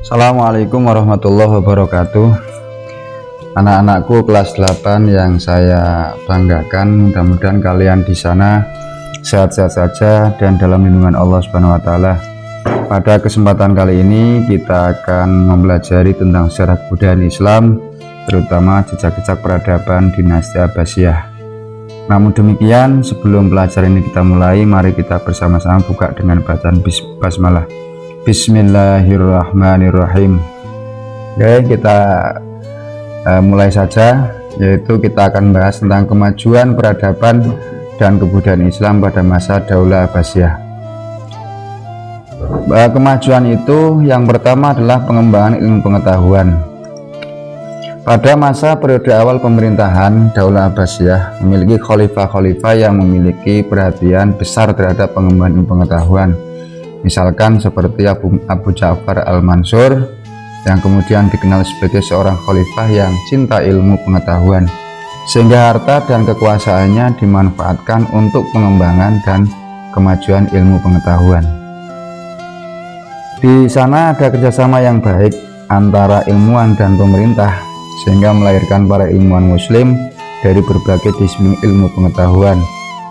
Assalamualaikum warahmatullahi wabarakatuh. Anak-anakku kelas 8 yang saya banggakan, mudah-mudahan kalian di sana sehat-sehat saja dan dalam lindungan Allah Subhanahu wa taala. Pada kesempatan kali ini kita akan mempelajari tentang sejarah kebudayaan Islam, terutama jejak-jejak peradaban dinasti Abbasiyah. Namun demikian, sebelum pelajaran ini kita mulai, mari kita bersama-sama buka dengan bacaan basmalah. Bismillahirrahmanirrahim. Oke, kita mulai saja, yaitu kita akan bahas tentang kemajuan peradaban dan kebudayaan Islam pada masa Daulah Abbasiyah. Kemajuan itu yang pertama adalah pengembangan ilmu pengetahuan. Pada masa periode awal pemerintahan Daulah Abbasiyah memiliki khalifah-khalifah yang memiliki perhatian besar terhadap pengembangan ilmu pengetahuan. Misalkan seperti Abu Ja'far Al-Mansur yang kemudian dikenal sebagai seorang khalifah yang cinta ilmu pengetahuan, sehingga harta dan kekuasaannya dimanfaatkan untuk pengembangan dan kemajuan ilmu pengetahuan. Di sana ada kerjasama yang baik antara ilmuwan dan pemerintah, sehingga melahirkan para ilmuwan muslim dari berbagai disiplin ilmu pengetahuan,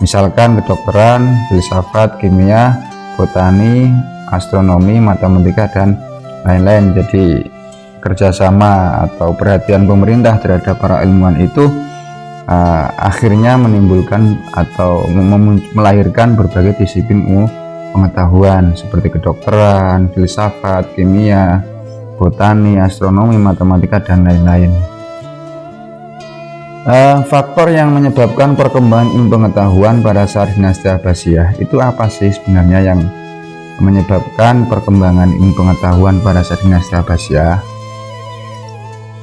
misalkan kedokteran, filsafat, kimia, botani, astronomi, matematika, dan lain-lain. Jadi kerjasama atau perhatian pemerintah terhadap para ilmuwan itu akhirnya menimbulkan atau melahirkan berbagai disiplin ilmu pengetahuan seperti kedokteran, filsafat, kimia, botani, astronomi, matematika, dan lain-lain. Faktor yang menyebabkan perkembangan ilmu pengetahuan pada saat dinasti Abbasiyah itu apa sih sebenarnya yang menyebabkan perkembangan ilmu pengetahuan pada saat dinasti Abbasiyah?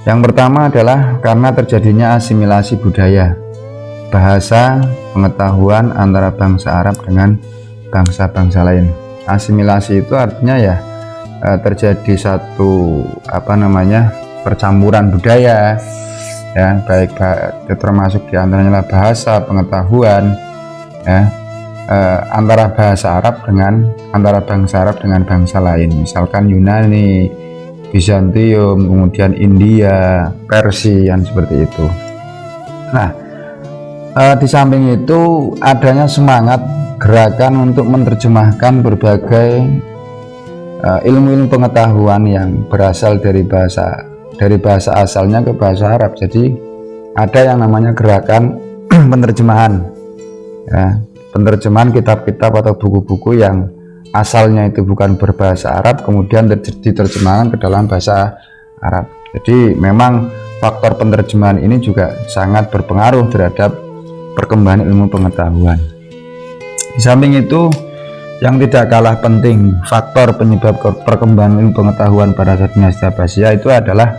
Yang pertama adalah karena terjadinya asimilasi budaya, bahasa, pengetahuan antara bangsa Arab dengan bangsa-bangsa lain. Asimilasi itu artinya ya terjadi satu percampuran budaya, ya, baik termasuk diantaranya bahasa, pengetahuan, ya, antara bangsa Arab dengan bangsa lain, misalkan Yunani, Bizantium, kemudian India, Persia, seperti itu. Nah, di samping itu adanya semangat gerakan untuk menerjemahkan berbagai ilmu-ilmu pengetahuan yang berasal dari bahasa asalnya ke bahasa Arab. Jadi ada yang namanya gerakan penerjemahan, ya, penerjemahan kitab-kitab atau buku-buku yang asalnya itu bukan berbahasa Arab kemudian diterjemahkan ke dalam bahasa Arab. Jadi memang faktor penerjemahan ini juga sangat berpengaruh terhadap perkembangan ilmu pengetahuan. Di samping itu, yang tidak kalah penting faktor penyebab perkembangan ilmu pengetahuan pada saat dinasti Abbasiyah itu adalah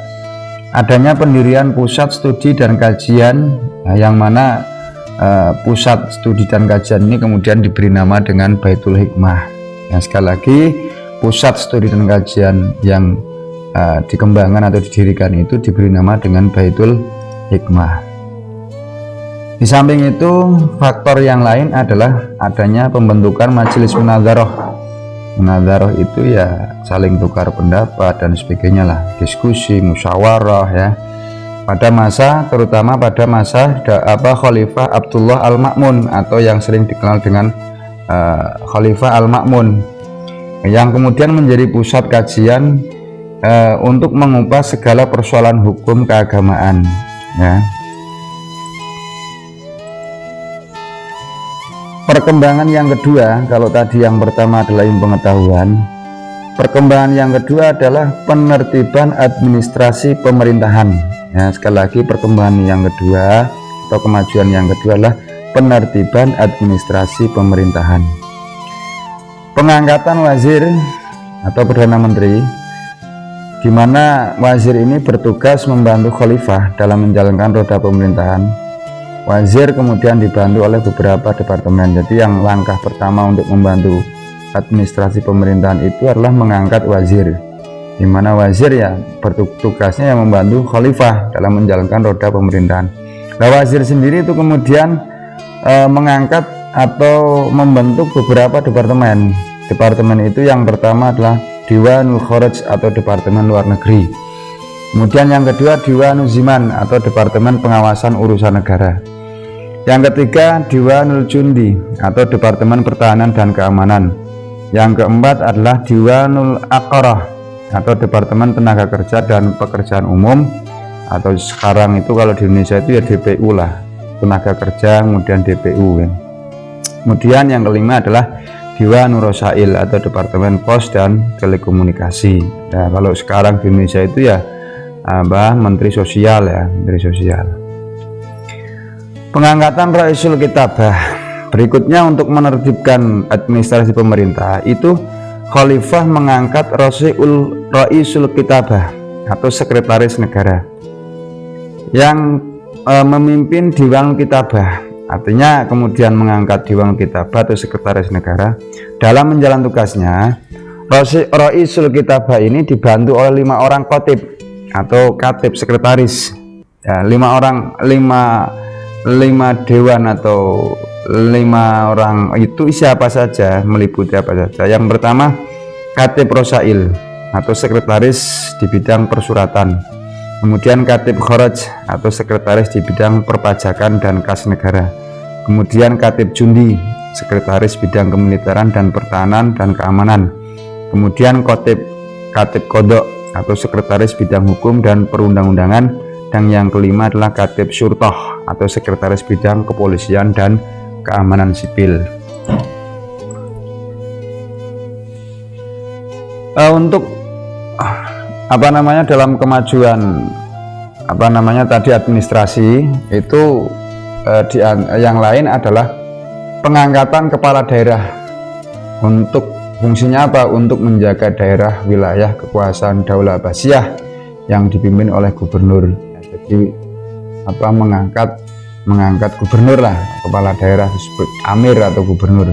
adanya pendirian pusat studi dan kajian, yang mana pusat studi dan kajian ini kemudian diberi nama dengan Baitul Hikmah. Yang sekali lagi, pusat studi dan kajian yang dikembangkan atau didirikan itu diberi nama dengan Baitul Hikmah. Di samping itu, faktor yang lain adalah adanya pembentukan majelis munadzaroh. Munadzaroh itu ya saling tukar pendapat dan sebagainya lah, diskusi, musyawarah, ya. Terutama pada masa Khalifah Abdullah Al-Ma'mun atau yang sering dikenal dengan Khalifah Al-Ma'mun, yang kemudian menjadi pusat kajian untuk mengupas segala persoalan hukum keagamaan, ya. Perkembangan yang kedua, kalau tadi yang pertama adalah ilmu pengetahuan, perkembangan yang kedua adalah penertiban administrasi pemerintahan. Ya, sekali lagi, perkembangan yang kedua atau kemajuan yang kedua adalah penertiban administrasi pemerintahan. Pengangkatan wazir atau perdana menteri, di mana wazir ini bertugas membantu khalifah dalam menjalankan roda pemerintahan. Wazir kemudian dibantu oleh beberapa departemen. Jadi yang langkah pertama untuk membantu administrasi pemerintahan itu adalah mengangkat wazir, di mana wazir ya bertugasnya yang membantu khalifah dalam menjalankan roda pemerintahan. Nah, wazir sendiri itu kemudian mengangkat atau membentuk beberapa departemen. Departemen itu yang pertama adalah Diwanul Kharaj atau Departemen Luar Negeri. Kemudian yang kedua Diwanul Ziman atau Departemen Pengawasan Urusan Negara. Yang ketiga Diwanul Jundi atau Departemen Pertahanan dan Keamanan. Yang keempat adalah Diwanul Aqarah atau Departemen Tenaga Kerja dan Pekerjaan Umum, atau sekarang itu kalau di Indonesia itu ya DPU lah, tenaga kerja, kemudian DPU kan. Kemudian yang kelima adalah Diwanul Rosail atau Departemen Pos dan Telekomunikasi. Nah, kalau sekarang di Indonesia itu ya Menteri Sosial ya, Menteri Sosial. Pengangkatan Raisul Kitabah. Berikutnya untuk menertibkan administrasi pemerintah itu Khalifah mengangkat Raisul Kitabah atau Sekretaris Negara yang memimpin Diwan Kitabah, artinya kemudian mengangkat Diwan Kitabah atau Sekretaris Negara. Dalam menjalankan tugasnya, Raisul Kitabah ini dibantu oleh 5 orang khatib atau katib sekretaris ya, 5 dewan atau 5 orang itu siapa saja, meliputi apa saja. Yang pertama katib Rosail atau sekretaris di bidang persuratan, kemudian katib Kharaj atau sekretaris di bidang perpajakan dan kas negara, kemudian katib Jundi, sekretaris bidang kemiliteran dan pertahanan dan keamanan, kemudian katib Kodok atau sekretaris bidang hukum dan perundang-undangan, dan yang kelima adalah katib Syurtoh atau sekretaris bidang kepolisian dan keamanan sipil. Untuk dalam kemajuan tadi administrasi itu yang lain adalah pengangkatan kepala daerah. Untuk fungsinya apa? Untuk menjaga daerah wilayah kekuasaan Daulah Abbasiyah yang dipimpin oleh gubernur. Jadi mengangkat gubernur lah, kepala daerah disebut amir atau gubernur,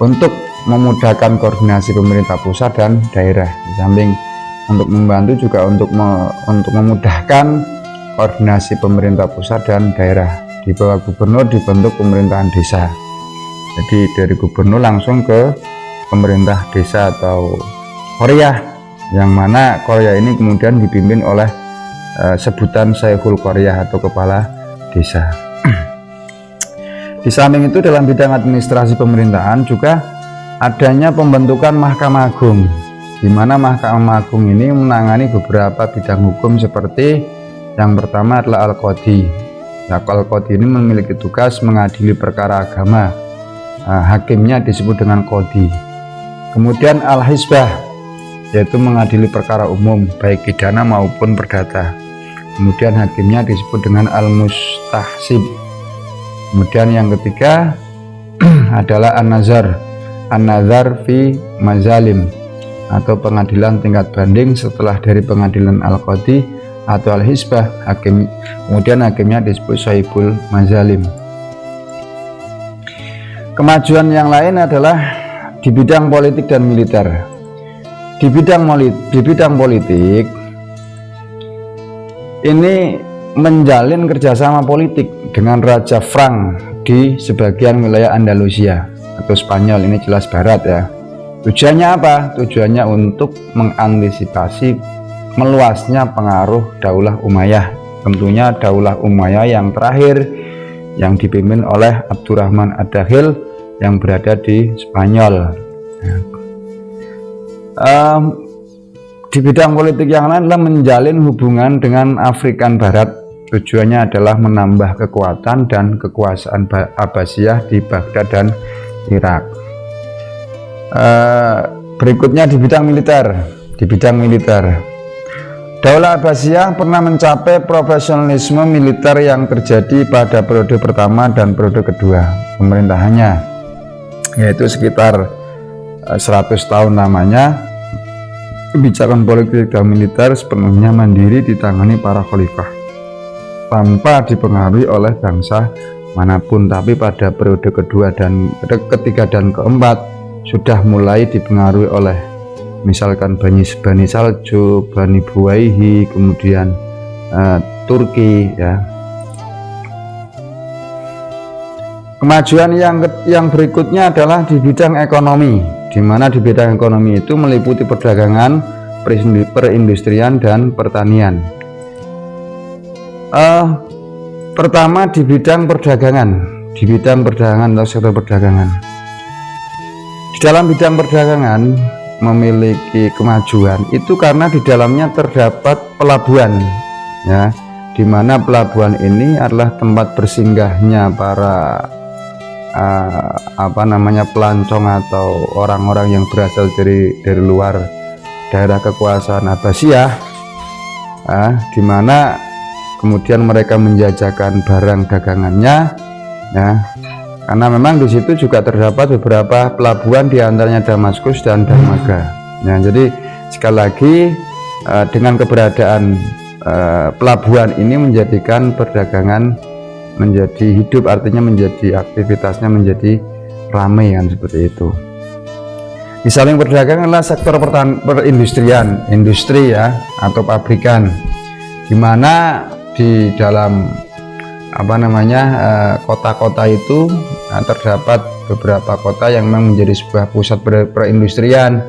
untuk memudahkan koordinasi pemerintah pusat dan daerah. Di samping untuk membantu juga untuk memudahkan koordinasi pemerintah pusat dan daerah. Di bawah gubernur dibentuk pemerintahan desa. Jadi dari gubernur langsung ke pemerintah desa atau Korea, yang mana Korea ini kemudian dipimpin oleh sebutan Syekhul Korea atau kepala desa. Di samping itu dalam bidang administrasi pemerintahan juga adanya pembentukan Mahkamah Agung, di mana Mahkamah Agung ini menangani beberapa bidang hukum seperti yang pertama adalah Al-Qadhi. Nah, Al-Qadhi ini memiliki tugas mengadili perkara agama. Hakimnya disebut dengan Qadhi. Kemudian Al-Hisbah, yaitu mengadili perkara umum baik pidana maupun perdata. Kemudian hakimnya disebut dengan Al-Mustahsib. Kemudian yang ketiga adalah An-Nazar fi Mazalim atau pengadilan tingkat banding setelah dari pengadilan Al-Qadhi atau Al-Hisbah. Kemudian hakimnya disebut Sahibul Mazalim. Kemajuan yang lain adalah di bidang politik dan militer. Di bidang politik ini menjalin kerjasama politik dengan Raja Frank di sebagian wilayah Andalusia atau Spanyol, ini jelas barat ya. Tujuannya apa? Tujuannya untuk mengantisipasi meluasnya pengaruh Daulah Umayyah. Tentunya Daulah Umayyah yang terakhir yang dipimpin oleh Abdurrahman Ad-Dakhil yang berada di Spanyol. Di bidang politik yang lain adalah menjalin hubungan dengan Afrikan Barat. Tujuannya adalah menambah kekuatan dan kekuasaan Abbasiyah di Baghdad dan Irak. Berikutnya di bidang militer. Daulah Abbasiyah pernah mencapai profesionalisme militer yang terjadi pada periode pertama dan periode kedua pemerintahannya, yaitu sekitar 100 tahun lamanya. Kebijakan politik dan militer sepenuhnya mandiri ditangani para khalifah tanpa dipengaruhi oleh bangsa manapun. Tapi pada periode kedua dan ketiga dan keempat sudah mulai dipengaruhi oleh misalkan Bani Saljuk, Bani Buwaihi, kemudian Turki ya. Kemajuan yang berikutnya adalah di bidang ekonomi. di mana di bidang ekonomi itu meliputi perdagangan, perindustrian, dan pertanian. Pertama di bidang perdagangan, atau sektor perdagangan. Di dalam bidang perdagangan memiliki kemajuan itu karena di dalamnya terdapat pelabuhan, ya, di mana pelabuhan ini adalah tempat bersinggahnya para pelancong atau orang-orang yang berasal dari luar daerah kekuasaan Abbasiyah, di mana kemudian mereka menjajakan barang dagangannya, ya, karena memang di situ juga terdapat beberapa pelabuhan, diantaranya Damaskus dan Dermaga. Nah, jadi sekali lagi dengan keberadaan pelabuhan ini menjadikan perdagangan menjadi hidup, artinya menjadi aktivitasnya menjadi ramai, kan, seperti itu. Di samping perdagangan adalah sektor perindustrian, industri, ya, atau pabrikan, di mana di dalam kota-kota itu terdapat beberapa kota yang memang menjadi sebuah pusat perindustrian.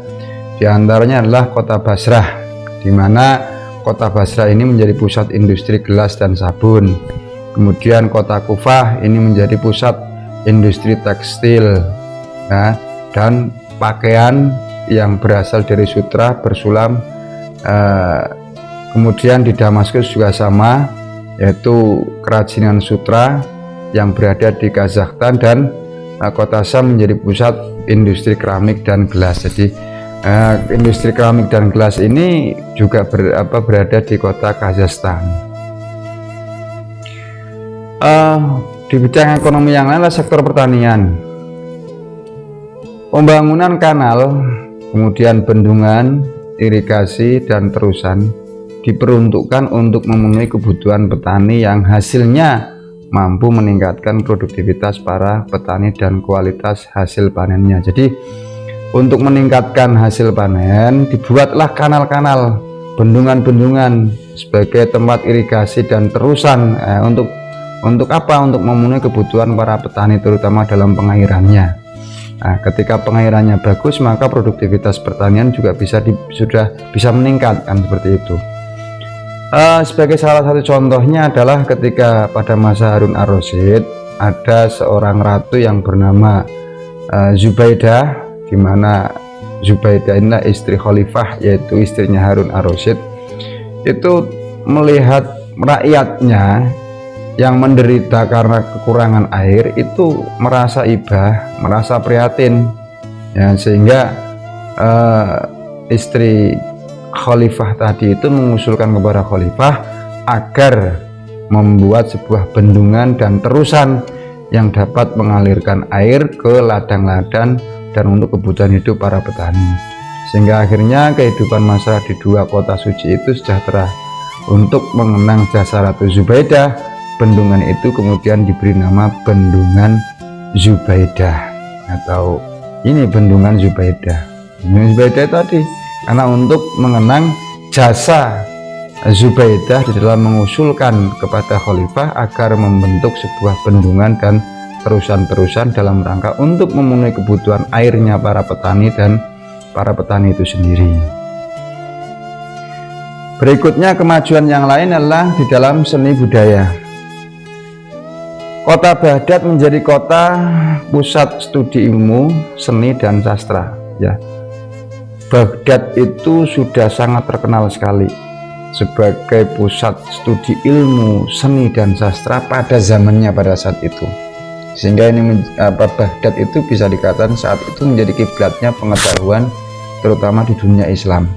Di antaranya adalah kota Basrah, di mana kota Basrah ini menjadi pusat industri gelas dan sabun. Kemudian kota Kufah ini menjadi pusat industri tekstil, ya, dan pakaian yang berasal dari sutra bersulam. Kemudian di Damaskus juga sama, yaitu kerajinan sutra yang berada di Kazakhstan, dan kota Syam menjadi pusat industri keramik dan gelas. Jadi industri keramik dan gelas ini juga berada di kota Kazakhstan. Di bidang ekonomi yang lain adalah sektor pertanian. Pembangunan kanal, kemudian bendungan, irigasi, dan terusan diperuntukkan untuk memenuhi kebutuhan petani yang hasilnya mampu meningkatkan produktivitas para petani dan kualitas hasil panennya. Jadi untuk meningkatkan hasil panen dibuatlah kanal-kanal, bendungan-bendungan sebagai tempat irigasi dan terusan, untuk apa? Untuk memenuhi kebutuhan para petani, terutama dalam pengairannya. Nah, ketika pengairannya bagus, maka produktivitas pertanian juga sudah bisa meningkat, kan, seperti itu. Sebagai salah satu contohnya adalah ketika pada masa Harun ar-Rasyid ada seorang ratu yang bernama Zubaidah, di mana Zubaidah inilah istri khalifah, yaitu istrinya Harun ar-Rasyid. Itu melihat rakyatnya yang menderita karena kekurangan air, itu merasa ibah, merasa prihatin, ya, sehingga istri khalifah tadi itu mengusulkan kepada khalifah agar membuat sebuah bendungan dan terusan yang dapat mengalirkan air ke ladang-ladang dan untuk kebutuhan hidup para petani, sehingga akhirnya kehidupan masyarakat di dua kota suci itu sejahtera. Untuk mengenang jasa Ratu Zubaidah, bendungan itu kemudian diberi nama Bendungan Zubaidah, atau ini Bendungan Zubaidah. Bendungan Zubaidah tadi karena untuk mengenang jasa Zubaidah di dalam mengusulkan kepada khalifah agar membentuk sebuah bendungan dan terusan-terusan dalam rangka untuk memenuhi kebutuhan airnya para petani dan para petani itu sendiri. Berikutnya kemajuan yang lain adalah di dalam seni budaya. Kota Baghdad menjadi kota pusat studi ilmu, seni, dan sastra, ya. Baghdad itu sudah sangat terkenal sekali sebagai pusat studi ilmu, seni, dan sastra pada zamannya pada saat itu, sehingga ini Baghdad itu bisa dikatakan saat itu menjadi kiblatnya pengetahuan, terutama di dunia Islam.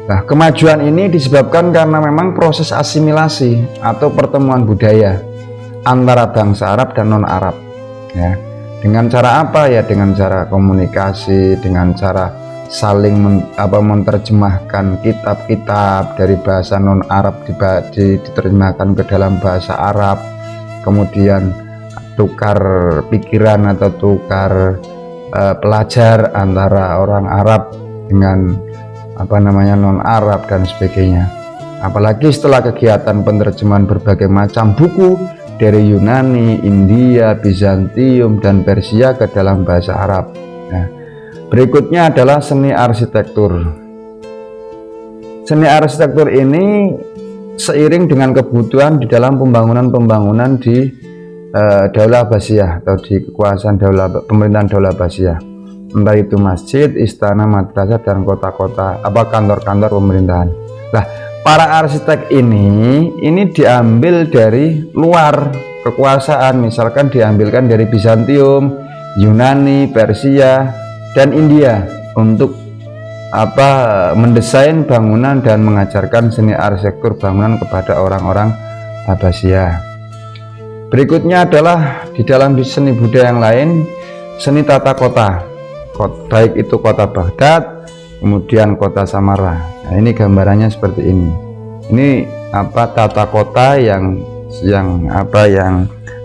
Nah, kemajuan ini disebabkan karena memang proses asimilasi atau pertemuan budaya antara bangsa Arab dan non-Arab, ya. Dengan cara apa? Ya dengan cara komunikasi, dengan cara saling menerjemahkan kitab-kitab dari bahasa non-Arab diterjemahkan ke dalam bahasa Arab, kemudian tukar pikiran atau tukar pelajar antara orang Arab dengan non-Arab dan sebagainya. Apalagi setelah kegiatan penerjemahan berbagai macam buku dari Yunani, India, Bizantium, dan Persia ke dalam bahasa Arab. Nah, Berikutnya adalah seni arsitektur. Seni arsitektur ini seiring dengan kebutuhan di dalam pembangunan di Daulah Abbasiyah atau di kekuasaan pemerintahan Daulah Abbasiyah, entah itu masjid, istana, madrasah, dan kota-kota kantor-kantor pemerintahan. Nah, para arsitek ini diambil dari luar kekuasaan, misalkan diambilkan dari Bizantium, Yunani, Persia, dan India untuk mendesain bangunan dan mengajarkan seni arsitektur bangunan kepada orang-orang Abbasiyah. Berikutnya adalah di dalam seni budaya yang lain, seni tata kota, baik itu kota Baghdad, kemudian kota Samarra. Nah, ini gambarannya seperti ini. Ini tata kota yang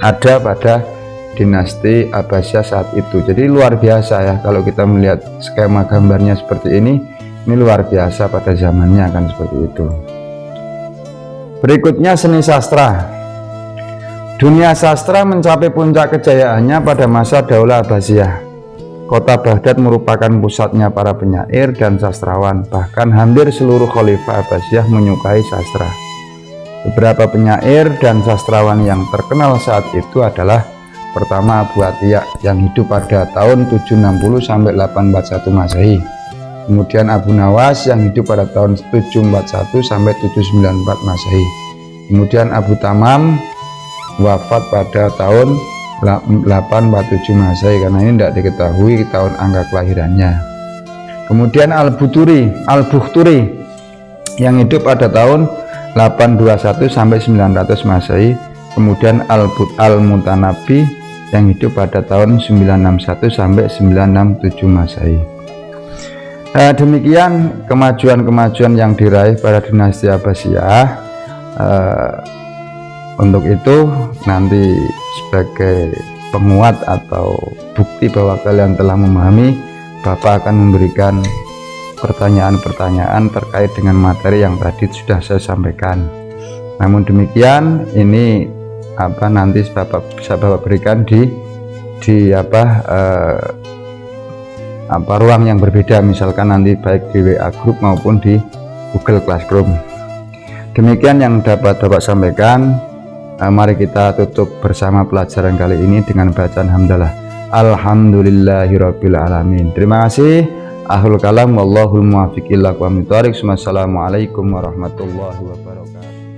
ada pada dinasti Abbasiyah saat itu. Jadi luar biasa ya, kalau kita melihat skema gambarnya seperti ini luar biasa pada zamannya kan seperti itu. Berikutnya seni sastra. Dunia sastra mencapai puncak kejayaannya pada masa Daulah Abbasiyah. Kota Baghdad merupakan pusatnya para penyair dan sastrawan, bahkan hampir seluruh khalifah Abbasiyah menyukai sastra. Beberapa penyair dan sastrawan yang terkenal saat itu adalah pertama Abu Atiyah yang hidup pada tahun 760 sampai 841 Masehi. Kemudian Abu Nawas yang hidup pada tahun 741 sampai 794 Masehi. Kemudian Abu Tamam wafat pada tahun 847 Masehi, karena ini tidak diketahui tahun angka kelahirannya. Kemudian Al-Bukhturi yang hidup pada tahun 821 sampai 900 Masehi. Kemudian Al-Mutanabbi yang hidup pada tahun 961 sampai 967 Masehi. Demikian kemajuan-kemajuan yang diraih pada dinasti Abbasiyah. Untuk itu nanti sebagai penguat atau bukti bahwa kalian telah memahami, Bapak akan memberikan pertanyaan-pertanyaan terkait dengan materi yang tadi sudah saya sampaikan. Namun demikian, ini nanti bisa Bapak berikan di ruang yang berbeda, misalkan nanti baik di WA Group maupun di Google Classroom. Demikian yang dapat Bapak sampaikan. Mari kita tutup bersama pelajaran kali ini dengan bacaan hamdalah. Alhamdulillahirabbil alamin. Terima kasih. Ahlul kalam wallahul muwaffiq ila aqwamit thoriq. Wassalamualaikum warahmatullahi wabarakatuh.